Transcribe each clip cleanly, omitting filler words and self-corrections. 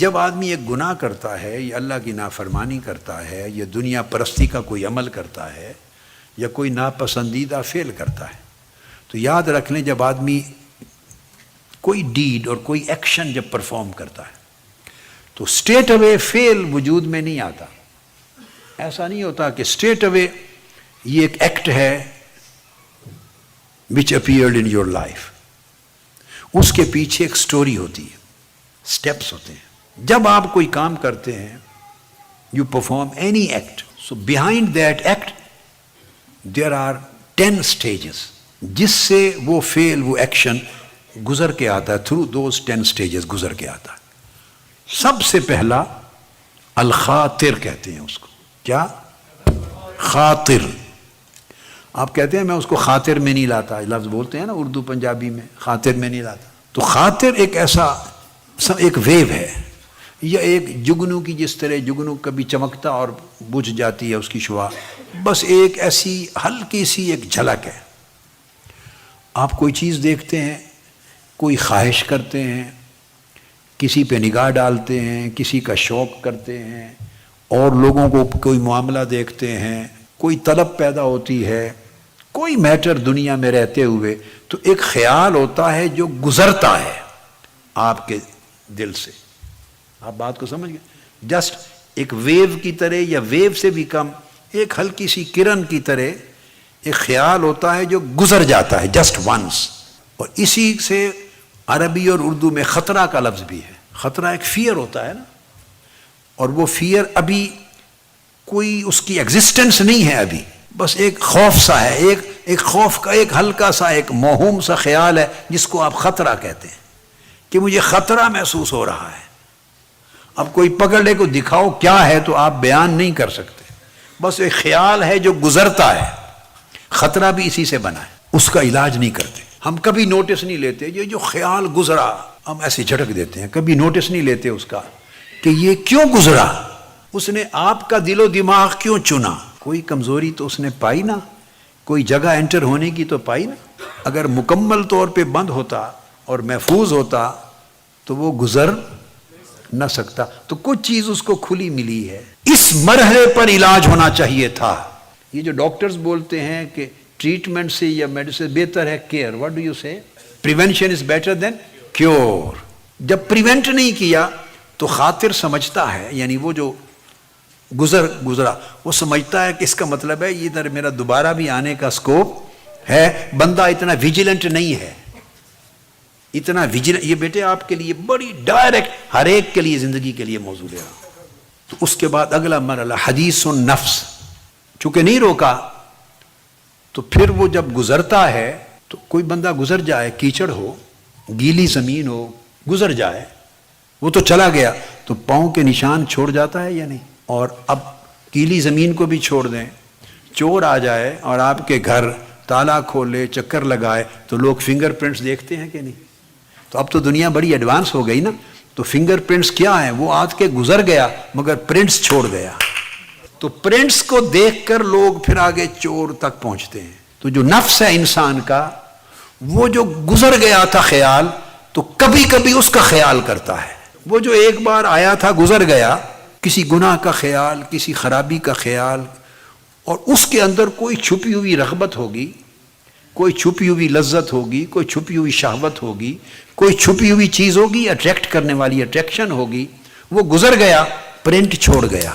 جب آدمی ایک گناہ کرتا ہے یا اللہ کی نافرمانی کرتا ہے یا دنیا پرستی کا کوئی عمل کرتا ہے یا کوئی ناپسندیدہ فعل کرتا ہے تو یاد رکھ لیں، جب آدمی کوئی ڈیڈ اور کوئی ایکشن جب پرفارم کرتا ہے تو اسٹریٹ اوے فعل وجود میں نہیں آتا۔ ایسا نہیں ہوتا کہ اسٹریٹ اوے یہ ایک ایکٹ ہے which appeared in your life، اس کے پیچھے ایک سٹوری ہوتی ہے، سٹیپس ہوتے ہیں۔ جب آپ کوئی کام کرتے ہیں، you perform any act, so behind that act there are 10 stages جس سے وہ فعل، وہ ایکشن گزر کے آتا ہے، through those 10 stages گزر کے آتا ہے۔ سب سے پہلا الخاطر کہتے ہیں اس کو۔ کیا؟ خاطر۔ آپ کہتے ہیں میں اس کو خاطر میں نہیں لاتا، لفظ بولتے ہیں نا اردو پنجابی میں، خاطر میں نہیں لاتا۔ تو خاطر ایک ایسا ایک ویو ہے یا ایک جگنو کی، جس طرح جگنو کبھی چمکتا اور بجھ جاتی ہے اس کی شعاع، بس ایک ایسی ہلکی سی ایک جھلک ہے۔ آپ کوئی چیز دیکھتے ہیں، کوئی خواہش کرتے ہیں، کسی پہ نگاہ ڈالتے ہیں، کسی کا شوق کرتے ہیں، اور لوگوں کو کوئی معاملہ دیکھتے ہیں، کوئی طلب پیدا ہوتی ہے، کوئی میٹر دنیا میں رہتے ہوئے، تو ایک خیال ہوتا ہے جو گزرتا ہے آپ کے دل سے۔ آپ بات کو سمجھ گئے؟ جسٹ ایک ویو کی طرح یا ویو سے بھی کم، ایک ہلکی سی کرن کی طرح ایک خیال ہوتا ہے جو گزر جاتا ہے جسٹ ونس۔ اور اسی سے عربی اور اردو میں خطرہ کا لفظ بھی ہے۔ خطرہ ایک فیئر ہوتا ہے نا، اور وہ فیئر ابھی کوئی اس کی ایگزسٹنس نہیں ہے، ابھی بس ایک خوف سا ہے، ایک خوف کا ایک ہلکا سا ایک موہوم سا خیال ہے جس کو آپ خطرہ کہتے ہیں کہ مجھے خطرہ محسوس ہو رہا ہے۔ اب کوئی پکڑ لے کو دکھاؤ کیا ہے تو آپ بیان نہیں کر سکتے، بس ایک خیال ہے جو گزرتا ہے۔ خطرہ بھی اسی سے بنا ہے، اس کا علاج نہیں کرتے ہم، کبھی نوٹس نہیں لیتے۔ یہ جو خیال گزرا ہم ایسے جھٹک دیتے ہیں، کبھی نوٹس نہیں لیتے اس کا کہ یہ کیوں گزرا، اس نے آپ کا دل و دماغ کیوں چنا۔ کوئی کمزوری تو اس نے پائی نا، کوئی جگہ انٹر ہونے کی تو پائی نا۔ اگر مکمل طور پہ بند ہوتا اور محفوظ ہوتا تو وہ گزر نہ سکتا۔ تو کچھ چیز اس کو کھلی ملی ہے، اس مرحلے پر علاج ہونا چاہیے تھا۔ یہ جو ڈاکٹرز بولتے ہیں کہ ٹریٹمنٹ سے یا میڈیسن بہتر ہے کیئر، واٹ ڈو یو سے؟ Prevention is better than cure. جب پریونٹ نہیں کیا تو خاطر سمجھتا ہے، یعنی وہ جو گزرا وہ سمجھتا ہے کہ اس کا مطلب ہے ادھر میرا دوبارہ بھی آنے کا سکوپ ہے۔ بندہ اتنا ویجیلنٹ نہیں ہے، اتنا ویجیلنٹ۔ یہ بیٹے آپ کے لیے بڑی ڈائریکٹ، ہر ایک کے لیے زندگی کے لیے موضوع ہے۔ تو اس کے بعد اگلا مرحلہ حدیث النفس، چونکہ نہیں روکا تو پھر وہ جب گزرتا ہے تو کوئی بندہ گزر جائے، کیچڑ ہو، گیلی زمین ہو، گزر جائے، وہ تو چلا گیا، تو پاؤں کے نشان چھوڑ جاتا ہے یا نہیں؟ اور اب گیلی زمین کو بھی چھوڑ دیں، چور آ جائے اور آپ کے گھر تالا کھولے، چکر لگائے، تو لوگ فنگر پرنٹس دیکھتے ہیں کہ نہیں؟ تو اب تو دنیا بڑی ایڈوانس ہو گئی نا، تو فنگر پرنٹس کیا ہیں؟ وہ آج کے گزر گیا مگر پرنٹس چھوڑ گیا۔ تو پرنٹس کو دیکھ کر لوگ پھر آگے چور تک پہنچتے ہیں۔ تو جو نفس ہے انسان کا، وہ جو گزر گیا تھا خیال، تو کبھی کبھی اس کا خیال کرتا ہے۔ وہ جو ایک بار آیا تھا گزر گیا، کسی گناہ کا خیال، کسی خرابی کا خیال، اور اس کے اندر کوئی چھپی ہوئی رغبت ہوگی، کوئی چھپی ہوئی لذت ہوگی، کوئی چھپی ہوئی شہوت ہوگی، کوئی چھپی ہوئی چیز ہوگی، اٹریکٹ کرنے والی اٹریکشن ہوگی، وہ گزر گیا، پرنٹ چھوڑ گیا۔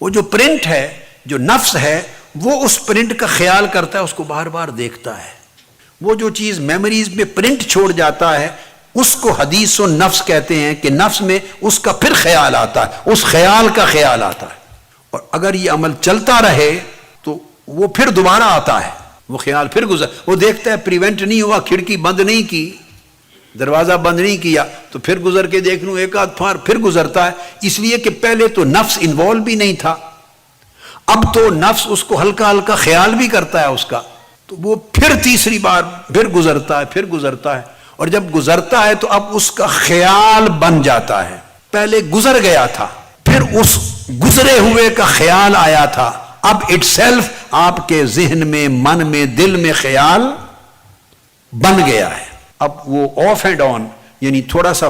وہ جو پرنٹ ہے، جو نفس ہے، وہ اس پرنٹ کا خیال کرتا ہے، اس کو بار بار دیکھتا ہے۔ وہ جو چیز میموریز میں پرنٹ چھوڑ جاتا ہے، اس کو حدیث و نفس کہتے ہیں کہ نفس میں اس کا پھر خیال آتا ہے، اس خیال کا خیال آتا ہے۔ اور اگر یہ عمل چلتا رہے تو وہ پھر دوبارہ آتا ہے، وہ خیال پھر وہ دیکھتا ہے پریونٹ نہیں ہوا، کھڑکی بند نہیں کی، دروازہ بند نہیں کیا، تو پھر گزر کے دیکھ لوں، ایک آدھ بار پھر گزرتا ہے، اس لیے کہ پہلے تو نفس انوالو بھی نہیں تھا، اب تو نفس اس کو ہلکا ہلکا خیال بھی کرتا ہے اس کا، تو وہ پھر تیسری بار پھر گزرتا ہے، پھر گزرتا ہے، اور جب گزرتا ہے تو اب اس کا خیال بن جاتا ہے۔ پہلے گزر گیا تھا، پھر اس گزرے ہوئے کا خیال آیا تھا، اب اٹ سیلف آپ کے ذہن میں، من میں، دل میں خیال بن گیا ہے۔ اب وہ آف اینڈ آن، یعنی تھوڑا سا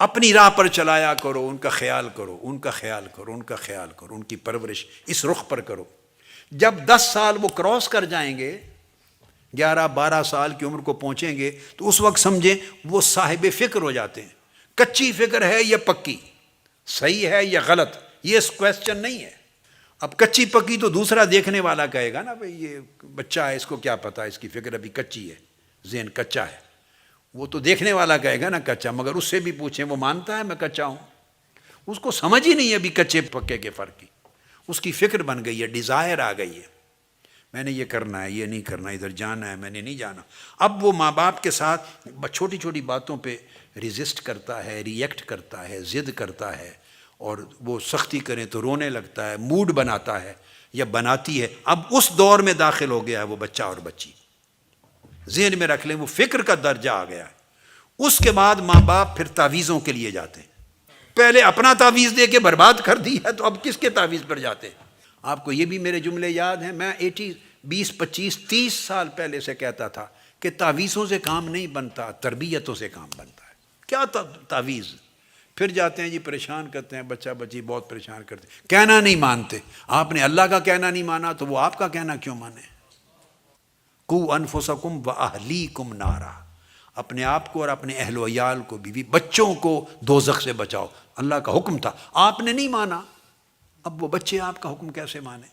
اپنی راہ پر چلایا کرو، ان کا خیال کرو، ان کا خیال کرو، ان کا خیال کرو، ان کی پرورش اس رخ پر کرو۔ جب 10 سال وہ کراس کر جائیں گے، 11-12 سال کی عمر کو پہنچیں گے، تو اس وقت سمجھیں وہ صاحب فکر ہو جاتے ہیں۔ کچی فکر ہے یا پکی، صحیح ہے یا غلط، یہ کویسچن نہیں ہے۔ اب کچی پکی تو دوسرا دیکھنے والا کہے گا نا، بھئی یہ بچہ ہے، اس کو کیا پتا، اس کی فکر ابھی کچی ہے، ذہن کچا ہے۔ وہ تو دیکھنے والا کہے گا نا کچا، مگر اس سے بھی پوچھیں وہ مانتا ہے میں کچا ہوں؟ اس کو سمجھ ہی نہیں ہے ابھی کچے پکے کے فرق کی۔ اس کی فکر بن گئی ہے، ڈیزائر آ گئی ہے، میں نے یہ کرنا ہے، یہ نہیں کرنا، ادھر جانا ہے، میں نے نہیں جانا۔ اب وہ ماں باپ کے ساتھ چھوٹی چھوٹی باتوں پہ ریزسٹ کرتا ہے، ری ایکٹ کرتا ہے، ضد کرتا ہے، اور وہ سختی کریں تو رونے لگتا ہے، موڈ بناتا ہے یا بناتی ہے۔ اب اس دور میں داخل ہو گیا ہے وہ بچہ اور بچی، ذہن میں رکھ لیں وہ فکر کا درجہ آ گیا ہے۔ اس کے بعد ماں باپ پھر تعویذوں کے لیے جاتے ہیں۔ پہلے اپنا تعویذ دے کے برباد کر دیا تو اب کس کے تعویذ پر جاتے ہیں؟ آپ کو یہ بھی میرے جملے یاد ہیں، میں 20-25-30 سال پہلے سے کہتا تھا کہ تعویذوں سے کام نہیں بنتا، تربیتوں سے کام بنتا ہے۔ کیا تعویذ؟ پھر جاتے ہیں جی پریشان کرتے ہیں، بچہ بچی بہت پریشان کرتے ہیں، کہنا نہیں مانتے۔ آپ نے اللہ کا کہنا نہیں مانا تو وہ آپ کا کہنا کیوں مانے؟ قُوا انفسکم واہلیکم نارا، اپنے آپ کو اور اپنے اہل و عیال کو، بیوی بچوں کو دوزخ سے بچاؤ۔ اللہ کا حکم تھا، آپ نے نہیں مانا، اب وہ بچے آپ کا حکم کیسے مانے؟